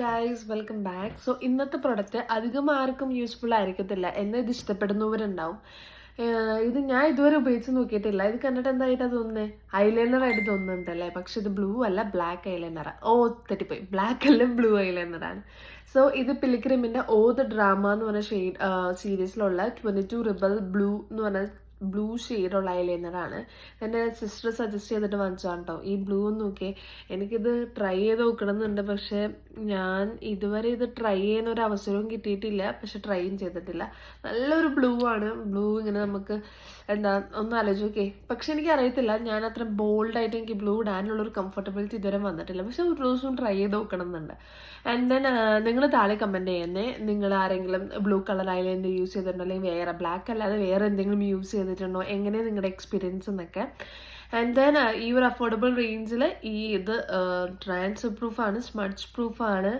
Guys welcome back. So ഇന്നത്തെ product അധികം ആർക്കും യൂസ്ഫുൾ ആയിരിക്കത്തില്ല, എന്നെ ഇത് ഇഷ്ടപ്പെടുന്നവരുണ്ടാവും. ഇത് ഞാൻ ഇതുവരെ ഉപയോഗിച്ച് നോക്കിയിട്ടില്ല. ഇത് കണ്ടിട്ട് എന്തായിട്ടാ തോന്നുന്നത്? ഐലൈനർ ആയിട്ട് തോന്നുന്നുണ്ടല്ലേ? പക്ഷെ ഇത് ബ്ലൂ അല്ല, ബ്ലാക്ക് ഐലൈനറാ. തെറ്റിപ്പോയി, ബ്ലാക്ക് അല്ല ബ്ലൂ ഐലൈനറാണ്. സോ ഇത് പിലിഗ്രിമിന്റെ ദ ഡ്രാമ എന്ന് പറഞ്ഞ സീരീസിലുള്ള 22 റിബൽ ബ്ലൂ എന്ന് പറഞ്ഞ ബ്ലൂ ഷെയ്ഡുള്ള ഐലൈനറാണ്. എൻ്റെ സിസ്റ്റർ സജസ്റ്റ് ചെയ്തിട്ട് വാങ്ങിച്ചതാണ് കേട്ടോ. ഈ ബ്ലൂ ഒന്ന് നോക്കിയേ. എനിക്കിത് ട്രൈ ചെയ്ത് നോക്കണമെന്നുണ്ട്, പക്ഷേ ഞാൻ ഇതുവരെ ഇത് ട്രൈ ചെയ്യുന്ന ഒരു അവസരവും കിട്ടിയിട്ടില്ല, പക്ഷെ ട്രൈയും ചെയ്തിട്ടില്ല. നല്ലൊരു ബ്ലൂ ആണ്. ബ്ലൂ ഇങ്ങനെ നമുക്ക് എന്താ ഒന്ന് ആലോചിച്ച് നോക്കിയേ. പക്ഷെ എനിക്ക് അറിയത്തില്ല, ഞാൻ അത്ര ബോൾഡായിട്ട് എനിക്ക് ബ്ലൂ ഇടാനുള്ളൊരു കംഫർട്ടബിലിറ്റി ഇതുവരെ വന്നിട്ടില്ല, പക്ഷെ ഒരു ദിവസവും ട്രൈ ചെയ്ത് നോക്കണം എന്നുണ്ട്. ആൻഡ് ദെൻ നിങ്ങൾ താഴെ കമൻറ്റ് ചെയ്യുന്നേ, നിങ്ങൾ ആരെങ്കിലും ബ്ലൂ കളർ ഐലൈനർ യൂസ് ചെയ്തിട്ടുണ്ടോ, അല്ലെങ്കിൽ വേറെ ബ്ലാക്ക് അല്ലാതെ വേറെ എന്തെങ്കിലും യൂസ് ചെയ്തിട്ടുണ്ടോ, എങ്ങനെയാണ് നിങ്ങളുടെ എക്സ്പീരിയൻസ് എന്നൊക്കെ. ആൻഡ് ദെൻ ഈ ഒരു അഫോർഡബിൾ റേഞ്ചിൽ ഇത് ട്രാൻസ് പ്രൂഫാണ്, സ്മഡ്ജ് പ്രൂഫാണ്.